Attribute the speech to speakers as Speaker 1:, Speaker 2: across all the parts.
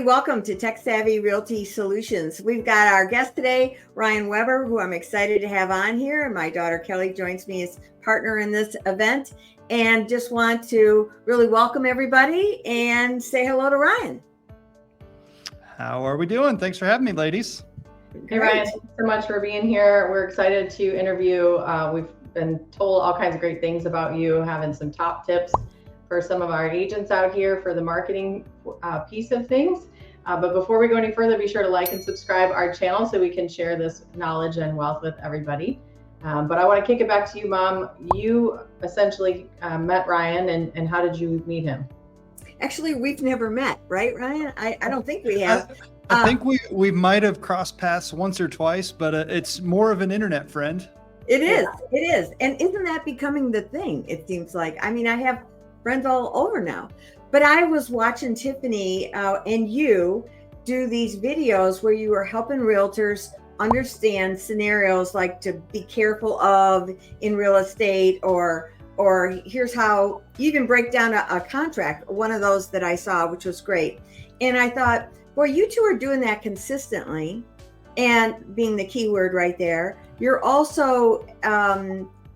Speaker 1: Welcome to Tech Savvy Realty Solutions. We've got our guest today, Ryan Weber, who I'm excited to have on here. And my daughter Kelly joins me as partner in this event. And just want to really welcome everybody and say hello to Ryan.
Speaker 2: How are we doing? Thanks for having me, ladies.
Speaker 3: Hey, Ryan, thanks so much for being here. We're excited to interview. We've been told all kinds of great things about you, having some top tips for some of our agents out here for the marketing piece of things. But before we go any further, be sure to like and subscribe our channel so we can share this knowledge and wealth with everybody. But I want to kick it back to you, Mom. You essentially met Ryan, and how did you meet him?
Speaker 1: Actually, we've never met, right, Ryan? I don't think we have.
Speaker 2: I think we might have crossed paths once or twice, but it's more of an internet friend.
Speaker 1: It is. It is. And isn't that becoming the thing, it seems like? I mean, I have friends all over now. But I was watching Tiffany and you do these videos where you were helping realtors understand scenarios like to be careful of in real estate, or here's how you even break down a contract, one of those that I saw, which was great. And I thought, boy, you two are doing that consistently, and being the key word right there. You're also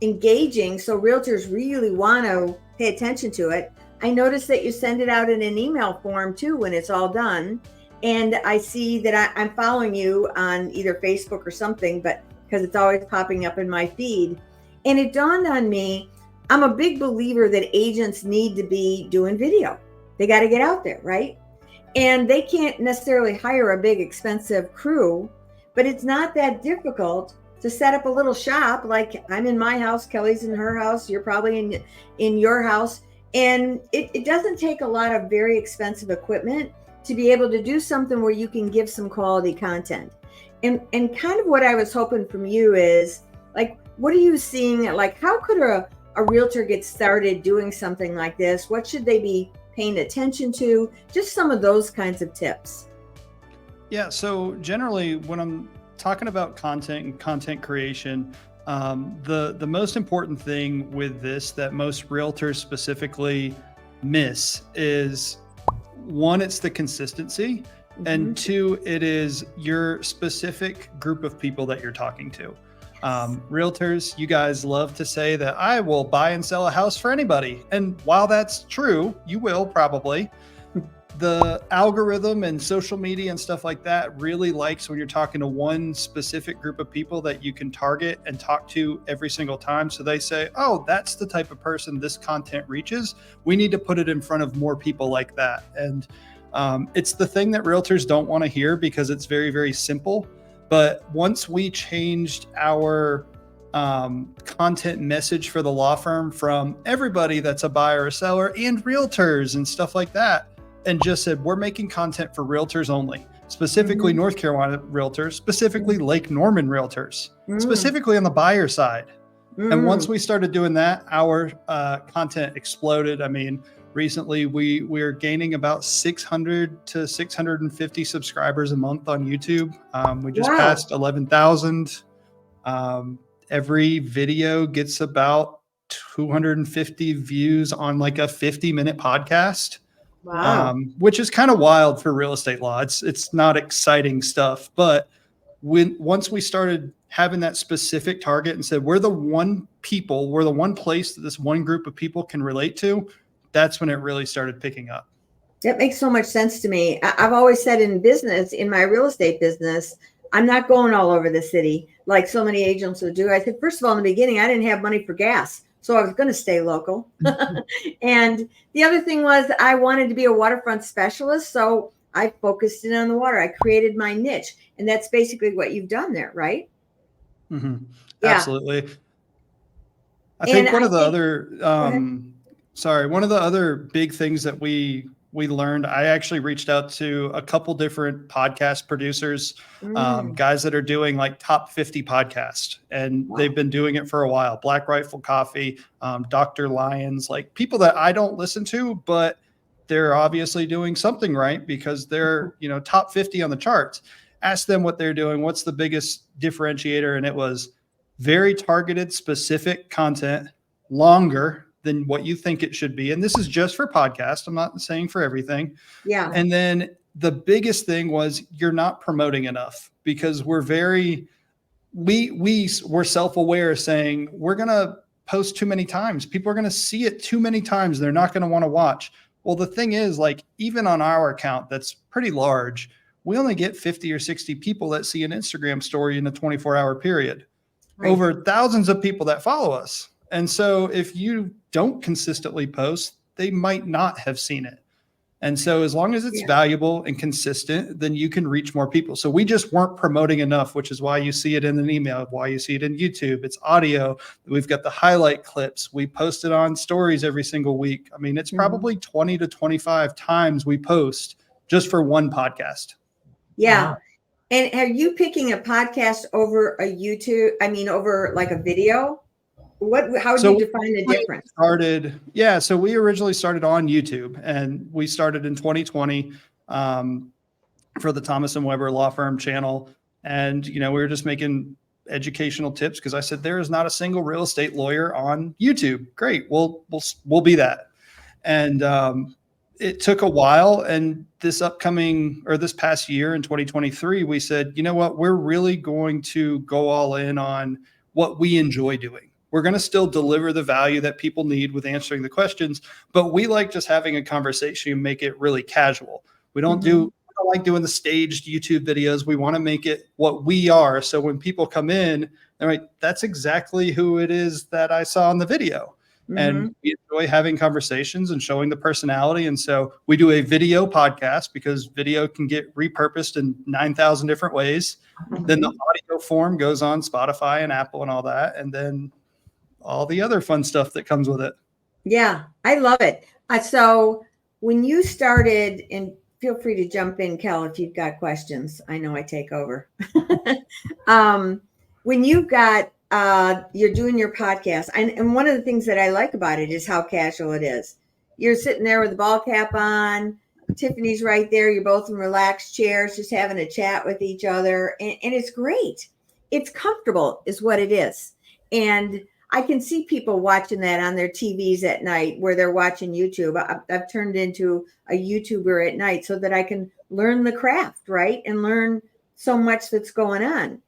Speaker 1: engaging, so realtors really want to pay attention to it. I noticed that you send it out in an email form too when it's all done. And I see that I'm following you on either Facebook or something, but because it's always popping up in my feed. And it dawned on me, I'm a big believer that agents need to be doing video. They got to get out there, right? And they can't necessarily hire a big expensive crew, but it's not that difficult to set up a little shop. Like I'm in my house, Kelly's in her house, you're probably in your house. And it doesn't take a lot of very expensive equipment to be able to do something where you can give some quality content. And kind of what I was hoping from you is, like, what are you seeing? Like, how could a realtor get started doing something like this? What should they be paying attention to? Just some of those kinds of tips.
Speaker 2: Yeah, so generally when I'm talking about content and content creation, the most important thing with this that most realtors specifically miss is, one, it's the consistency, and two, it is your specific group of people that you're talking to. Realtors, you guys love to say that I will buy and sell a house for anybody. And while that's true, you will probably. The algorithm and social media and stuff like that really likes when you're talking to one specific group of people that you can target and talk to every single time. So they say, oh, that's the type of person this content reaches. We need to put it in front of more people like that. And it's the thing that realtors don't want to hear because it's very, very simple. But once we changed our content message for the law firm from everybody that's a buyer or seller and realtors and stuff like that, and just said, we're making content for realtors only, specifically North Carolina realtors, specifically Lake Norman realtors, specifically on the buyer side. And once we started doing that, our content exploded. I mean, recently we're gaining about 600 to 650 subscribers a month on YouTube. We just passed 11,000. Every video gets about 250 views on like a 50-minute podcast.
Speaker 1: Wow.
Speaker 2: Which is kind of wild for real estate law. It's not exciting stuff, but once we started having that specific target and said, we're the one place that this one group of people can relate to, that's when it really started picking up.
Speaker 1: That makes so much sense to me. I've always said in business, in my real estate business, I'm not going all over the city like so many agents would do. I said, first of all, in the beginning, I didn't have money for gas. So I was going to stay local. And the other thing was I wanted to be a waterfront specialist. So I focused in on the water. I created my niche. And that's basically what you've done there, right?
Speaker 2: Yeah. Absolutely. I
Speaker 1: And
Speaker 2: think one of the other big things that we learned, I actually reached out to a couple different podcast producers, guys that are doing like top 50 podcasts, and they've been doing it for a while. Black Rifle Coffee, Dr. Lyons, like people that I don't listen to, but they're obviously doing something right because they're, top 50 on the charts. Ask them what they're doing. What's the biggest differentiator? And it was very targeted, specific content, longer than what you think it should be. And this is just for podcasts. I'm not saying for everything.
Speaker 1: Yeah.
Speaker 2: And then the biggest thing was you're not promoting enough, because we're self-aware, saying we're going to post too many times. People are going to see it too many times. They're not going to want to watch. Well, the thing is, like, even on our account, that's pretty large, we only get 50 or 60 people that see an Instagram story in a 24-hour period,
Speaker 1: Right.
Speaker 2: over thousands of people that follow us. And so if you don't consistently post, they might not have seen it. And so as long as it's valuable and consistent, then you can reach more people. So we just weren't promoting enough, which is why you see it in an email, why you see it in YouTube. It's audio. We've got the highlight clips. We post it on stories every single week. I mean, it's probably 20 to 25 times we post just for one podcast.
Speaker 1: Yeah.
Speaker 3: Wow.
Speaker 1: And are you picking a podcast over a YouTube? I mean, over like a video? How do you define the difference?
Speaker 2: So we originally started on YouTube, and we started in 2020 for the Thomas and Weber Law Firm channel. And, we were just making educational tips, because I said, there is not a single real estate lawyer on YouTube. Great. We'll be that. And it took a while. And this past year in 2023, we said, you know what, we're really going to go all in on what we enjoy doing. We're going to still deliver the value that people need with answering the questions, but we like just having a conversation and make it really casual. We don't like doing the staged YouTube videos. We want to make it what we are. So when people come in, they're like, that's exactly who it is that I saw in the video. And we enjoy having conversations and showing the personality. And so we do a video podcast, because video can get repurposed in 9,000 different ways. Then the audio form goes on Spotify and Apple and all that. And then all the other fun stuff that comes with it.
Speaker 1: Yeah, I love it. So when you started, and feel free to jump in, Kel, if you've got questions. I know I take over. When you got, you're doing your podcast, and one of the things that I like about it is how casual it is. You're sitting there with the ball cap on. Tiffany's right there. You're both in relaxed chairs, just having a chat with each other. And it's great. It's comfortable is what it is. And I can see people watching that on their TVs at night, where they're watching YouTube. I've turned into a YouTuber at night so that I can learn the craft, right? And learn so much that's going on.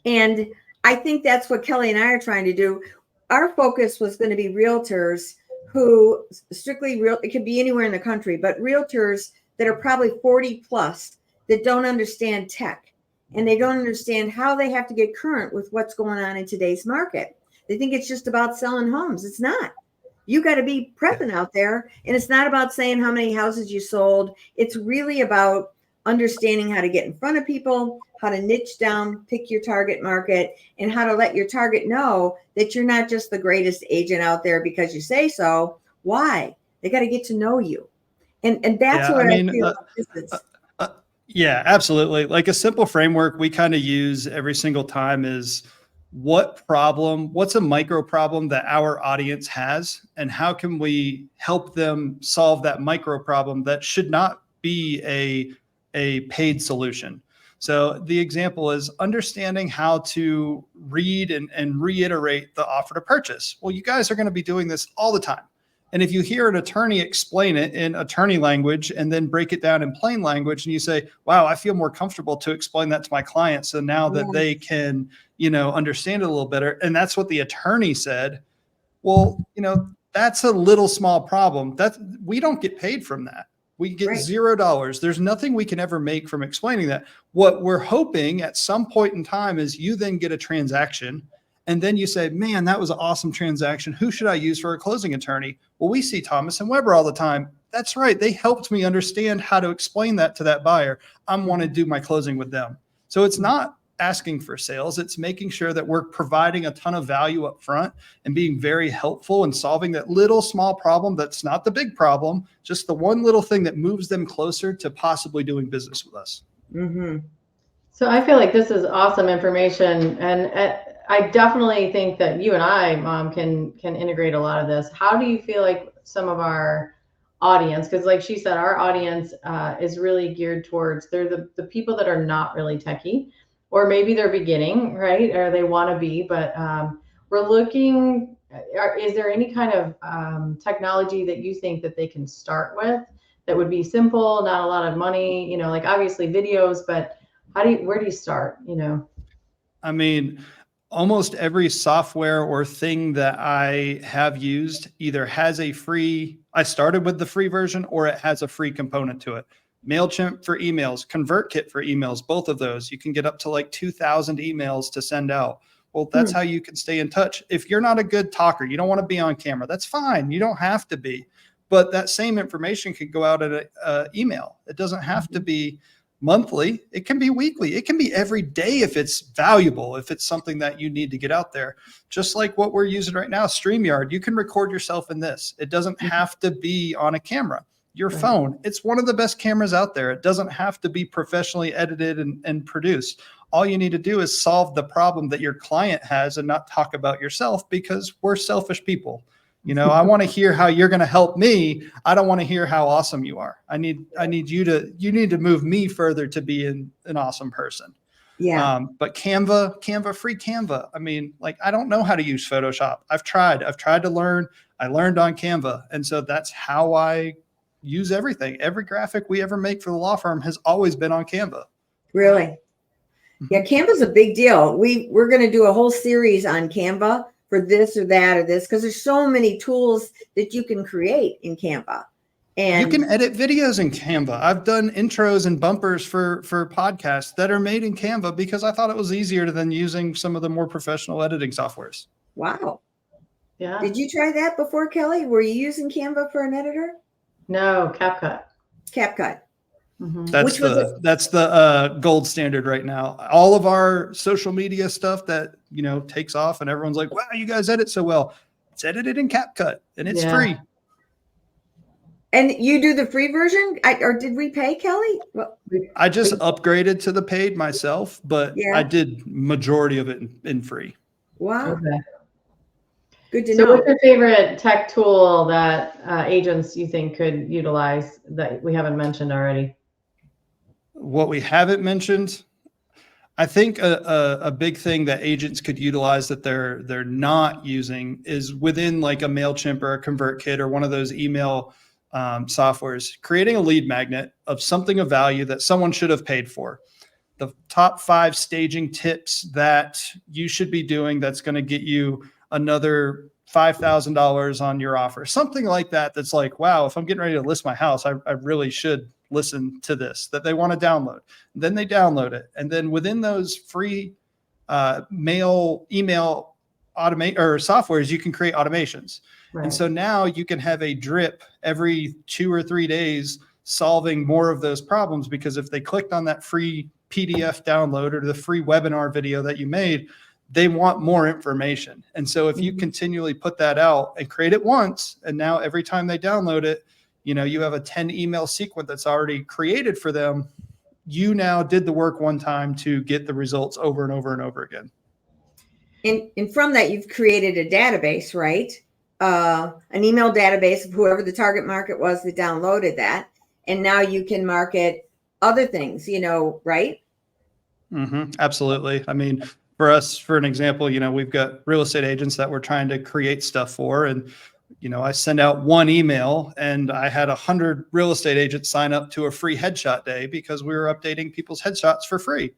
Speaker 1: And I think that's what Kelly and I are trying to do. Our focus was going to be realtors who it could be anywhere in the country, but realtors that are probably 40 plus that don't understand tech, and they don't understand how they have to get current with what's going on in today's market. They think it's just about selling homes. It's not. You got to be present out there. And it's not about saying how many houses you sold. It's really about understanding how to get in front of people, how to niche down, pick your target market, and how to let your target know that you're not just the greatest agent out there because you say so. Why? They got to get to know you. And that's what I feel about business.
Speaker 2: Yeah, absolutely. Like, a simple framework we kind of use every single time is, what's a micro problem that our audience has, and how can we help them solve that micro problem that should not be a paid solution. So the example is understanding how to read and reiterate the offer to purchase. Well, you guys are going to be doing this all the time. And if you hear an attorney explain it in attorney language and then break it down in plain language, and you say, wow, I feel more comfortable to explain that to my clients, so now that they can, understand it a little better. And that's what the attorney said. Well, that's a little small problem. We don't get paid from that. We get $0. There's nothing we can ever make from explaining that. What we're hoping at some point in time is you then get a transaction, and then you say, man, that was an awesome transaction. Who should I use for a closing attorney? Well, we see Thomas and Weber all the time. That's right. They helped me understand how to explain that to that buyer. I want to do my closing with them. So it's not asking for sales. It's making sure that we're providing a ton of value up front and being very helpful and solving that little small problem that's not the big problem, just the one little thing that moves them closer to possibly doing business with us.
Speaker 1: Mm-hmm.
Speaker 3: So I feel like this is awesome information, and I definitely think that you and I, Mom, can integrate a lot of this. How do you feel like some of our audience, because like she said, our audience is really geared towards, they're the people that are not really techie, or maybe they're beginning, right? Or they want to be, but we're looking, is there any kind of technology that you think that they can start with that would be simple, not a lot of money, you know, like obviously videos, but where do you start, you know?
Speaker 2: I mean, almost every software or thing that I have used either has a free, I started with the free version, or it has a free component to it. MailChimp for emails, ConvertKit for emails, both of those. You can get up to like 2,000 emails to send out. Well, that's how you can stay in touch. If you're not a good talker, you don't want to be on camera, that's fine. You don't have to be. But that same information could go out at an email. It doesn't have to be monthly. It can be weekly. It can be every day if it's valuable, if it's something that you need to get out there. Just like what we're using right now, StreamYard, you can record yourself in this. It doesn't have to be on a camera. Your phone, it's one of the best cameras out there. It doesn't have to be professionally edited and produced. All you need to do is solve the problem that your client has and not talk about yourself, because we're selfish people. You know, I want to hear how you're going to help me. I don't want to hear how awesome you are. I need you to move me further to be an awesome person.
Speaker 1: Yeah.
Speaker 2: But Canva, free Canva. I mean, like, I don't know how to use Photoshop. I've tried to learn. I learned on Canva. And so that's how I use everything. Every graphic we ever make for the law firm has always been on Canva.
Speaker 1: Really? Yeah. Canva's a big deal. We're going to do a whole series on Canva for this or that or this, because there's so many tools that you can create in Canva. And
Speaker 2: you can edit videos in Canva. I've done intros and bumpers for podcasts that are made in Canva because I thought it was easier than using some of the more professional editing softwares.
Speaker 1: Wow.
Speaker 3: Yeah.
Speaker 1: Did you try that before, Kelly? Were you using Canva for an editor?
Speaker 3: No, CapCut.
Speaker 1: CapCut.
Speaker 2: That's the gold standard right now. All of our social media stuff that, you know, takes off and everyone's like, wow, you guys edit so well. It's edited in CapCut and it's free.
Speaker 1: And you do the free version, or did we pay, Kelly? Well,
Speaker 2: I just upgraded to the paid myself, but I did majority of it in free.
Speaker 1: Wow.
Speaker 3: Okay.
Speaker 1: Good to
Speaker 3: know.
Speaker 1: So
Speaker 3: what's your favorite tech tool that agents you think could utilize that we haven't mentioned already?
Speaker 2: What we haven't mentioned, I think a big thing that agents could utilize that they're not using is within like a MailChimp or a ConvertKit or one of those email softwares, creating a lead magnet of something of value that someone should have paid for. The top 5 staging tips that you should be doing that's going to get you another $5,000 on your offer, something like that. That's like, wow, if I'm getting ready to list my house, I really should listen to this, that they want to download. Then they download it. And then within those free email automate or softwares, you can create automations. Right. And so now you can have a drip every 2 or 3 days solving more of those problems, because if they clicked on that free PDF download or the free webinar video that you made, they want more information. And so if you continually put that out and create it once, and now every time they download it, you know, you have a 10 email sequence that's already created for them. You now did the work one time to get the results over and over and over again.
Speaker 1: And from that, you've created a database, right? An email database of whoever the target market was that downloaded that. And now you can market other things, you know, right?
Speaker 2: Absolutely. I mean, for us, for an example, you know, we've got real estate agents that we're trying to create stuff for. And, you know, I send out one email and I had 100 real estate agents sign up to a free headshot day because we were updating people's headshots for free.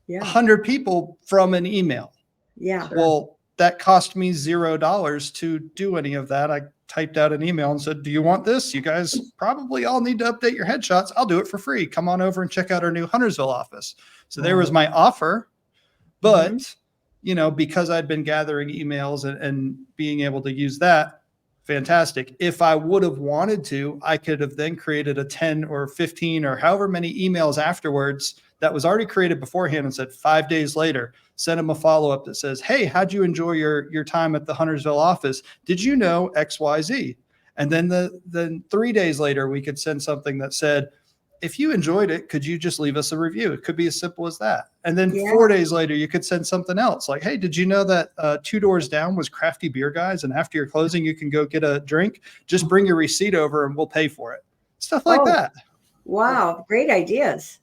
Speaker 2: 100 people from an email. Well, that cost me $0 to do any of that. I typed out an email and said, do you want this? You guys probably all need to update your headshots. I'll do it for free. Come on over and check out our new Huntersville office. So there was my offer. But, you know, because I'd been gathering emails and being able to use that, fantastic. If I would have wanted to, I could have then created a 10 or 15 or however many emails afterwards that was already created beforehand and said 5 days later, send them a follow-up that says, hey, how'd you enjoy your time at the Huntersville office? Did you know XYZ? And then 3 days later, we could send something that said, if you enjoyed it, could you just leave us a review? It could be as simple as that. And then 4 days later, you could send something else like, hey, did you know that 2 doors down was Crafty Beer Guys? And after your closing, you can go get a drink. Just bring your receipt over and we'll pay for it. Stuff like that.
Speaker 1: Wow. Great ideas.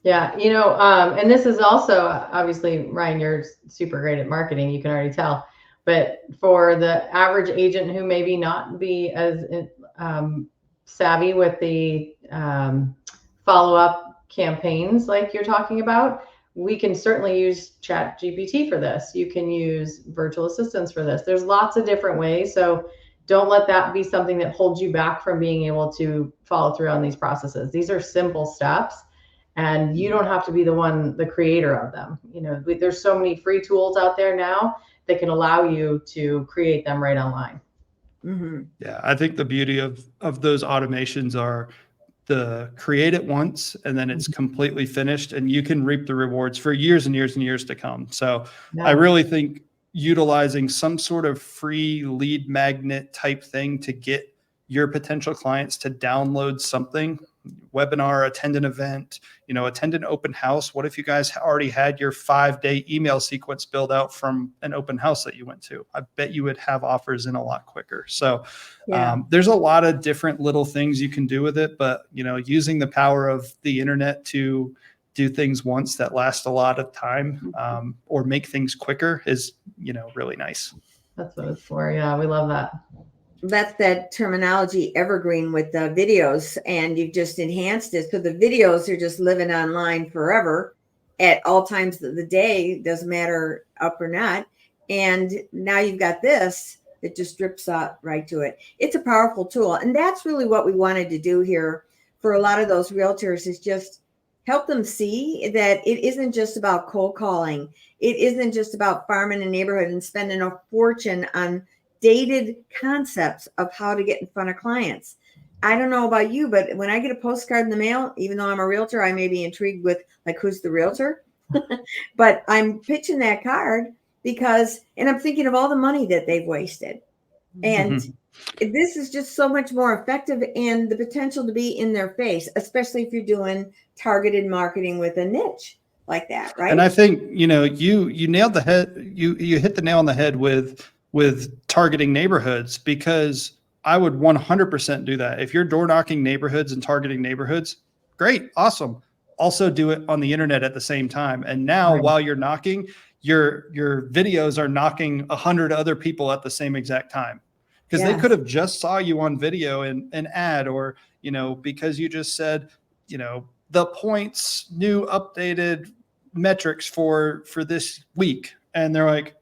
Speaker 3: Yeah. You know, and this is also, obviously, Ryan, you're super great at marketing. You can already tell. But for the average agent who maybe not be as savvy with the follow-up campaigns like you're talking about, we can certainly use Chat GPT for this. You can use virtual assistants for this. There's lots of different ways. So don't let that be something that holds you back from being able to follow through on these processes. These are simple steps, and you don't have to be the creator of them. There's so many free tools out there now that can allow you to create them right online.
Speaker 1: Mm-hmm.
Speaker 2: Yeah, I think the beauty of those automations are the create it once and then it's completely finished, and you can reap the rewards for years and years and years to come. So I really think utilizing some sort of free lead magnet type thing to get your potential clients to download something, webinar, attend an event, attend an open house. What if you guys already had your 5-day email sequence built out from an open house that you went to? I bet you would have offers in a lot quicker. So there's a lot of different little things you can do with it, but using the power of the internet to do things once that last a lot of time, or make things quicker is, really nice.
Speaker 3: That's what it's for. Yeah, we love that.
Speaker 1: That's that terminology evergreen with the videos, and you've just enhanced it. So the videos are just living online forever at all times of the day, doesn't matter up or not. And now you've got this that just drips up right to it. It's a powerful tool. And that's really what we wanted to do here for a lot of those realtors, is just help them see that it isn't just about cold calling. It isn't just about farming a neighborhood and spending a fortune on dated concepts of how to get in front of clients. I don't know about you, but when I get a postcard in the mail, even though I'm a realtor, I may be intrigued with who's the realtor, but I'm pitching that card and I'm thinking of all the money that they've wasted. And this is just so much more effective, and the potential to be in their face, especially if you're doing targeted marketing with a niche like that, right?
Speaker 2: And I think, you nailed the head, you hit the nail on the head with targeting neighborhoods, because I would 100% do that. If you're door knocking neighborhoods and targeting neighborhoods, great, awesome. Also do it on the internet at the same time. And now while you're knocking, your videos are knocking 100 other people at the same exact time, because they could have just saw you on video and an ad, or, because you just said, the points, new updated metrics for this week. And they're like,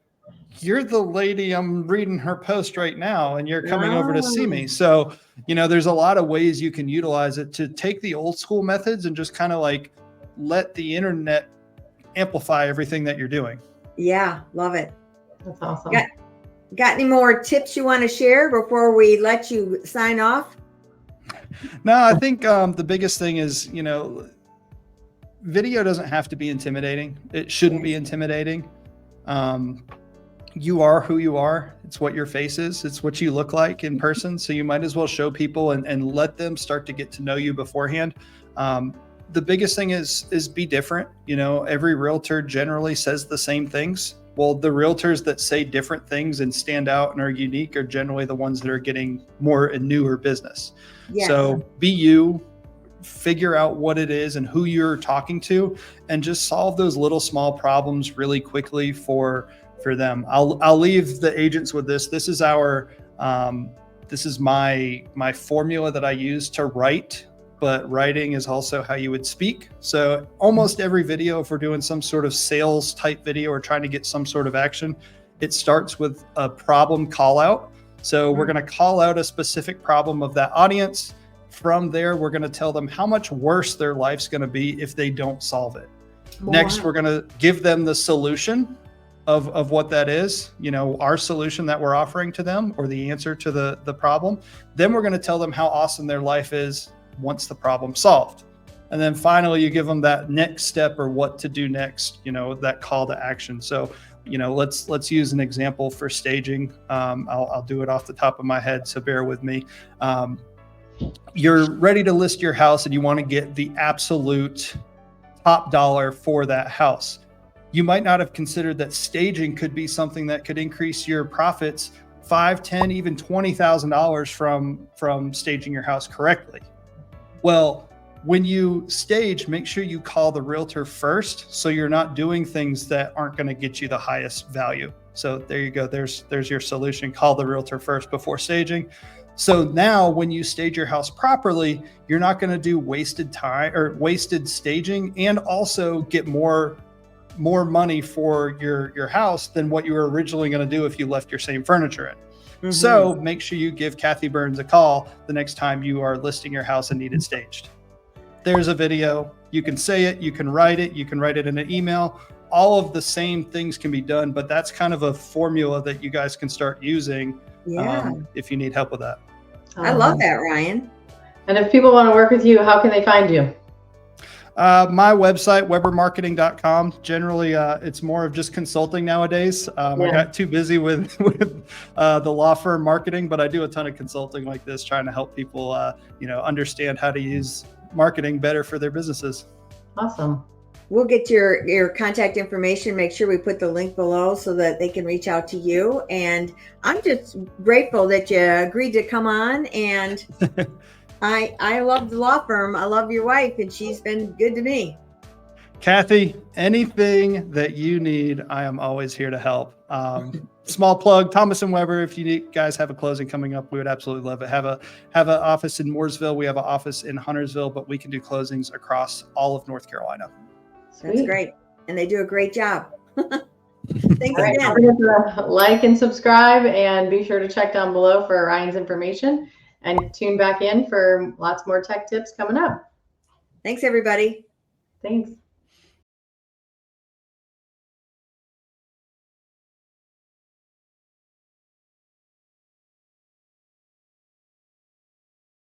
Speaker 2: you're the lady, I'm reading her post right now, and you're coming over to see me. So, there's a lot of ways you can utilize it to take the old school methods and just kind of let the internet amplify everything that you're doing.
Speaker 1: Yeah, love it.
Speaker 3: That's awesome.
Speaker 1: Got any more tips you want to share before we let you sign off?
Speaker 2: No, I think the biggest thing is, video doesn't have to be intimidating. It shouldn't be intimidating. You are who you are. It's what your face is. It's what you look like in person. So you might as well show people and let them start to get to know you beforehand. The biggest thing is be different. Every realtor generally says the same things. Well, the realtors that say different things and stand out and are unique are generally the ones that are getting more and newer business. Yes. So be you, figure out what it is and who you're talking to, and just solve those little small problems really quickly for them. I'll leave the agents with this. This is this is my formula that I use to write, but writing is also how you would speak. So almost every video, if we're doing some sort of sales type video or trying to get some sort of action, it starts with a problem call out. So we're going to call out a specific problem of that audience. From there, we're going to tell them how much worse their life's going to be if they don't solve it. Wow. Next, we're going to give them the solution of what that is, our solution that we're offering to them, or the answer to the problem. Then we're going to tell them how awesome their life is once the problem's solved. And then finally, you give them that next step, or what to do next, that call to action. So, let's use an example for staging. I'll do it off the top of my head, so bear with me. You're ready to list your house and you want to get the absolute top dollar for that house. You might not have considered that staging could be something that could increase your profits $5,000, $10,000, even $20,000 from staging your house correctly. Well, when you stage, make sure you call the realtor first, so you're not doing things that aren't going to get you the highest value. So there you go. There's your solution. Call the realtor first before staging. So now when you stage your house properly, you're not going to do wasted time or wasted staging, and also get more money for your house than what you were originally going to do if you left your same furniture in. So make sure you give Kathy Byrnes a call the next time you are listing your house and need it staged. There's a video. You can say it, you can write it in an email. All of the same things can be done, but that's kind of a formula that you guys can start using if you need help with that.
Speaker 1: I love that, Ryan.
Speaker 3: And if people want to work with you, how can they find you?
Speaker 2: My website, webermarketing.com. Generally, it's more of just consulting nowadays. I got too busy with the law firm marketing, but I do a ton of consulting like this, trying to help people, understand how to use marketing better for their businesses.
Speaker 3: Awesome.
Speaker 1: We'll get your contact information. Make sure we put the link below so that they can reach out to you. And I'm just grateful that you agreed to come on. And I love the law firm. I love your wife, and she's been good to me.
Speaker 2: Kathy, anything that you need, I am always here to help. Small plug, Thomas & Weber. If you guys have a closing coming up, we would absolutely love it. Have an office in Mooresville. We have an office in Huntersville, but we can do closings across all of North Carolina.
Speaker 1: That's great. And they do a great job. Thanks
Speaker 3: again. Don't forget to like and subscribe, and be sure to check down below for Ryan's information, and tune back in for lots more tech tips coming up.
Speaker 1: Thanks, everybody.
Speaker 3: Thanks.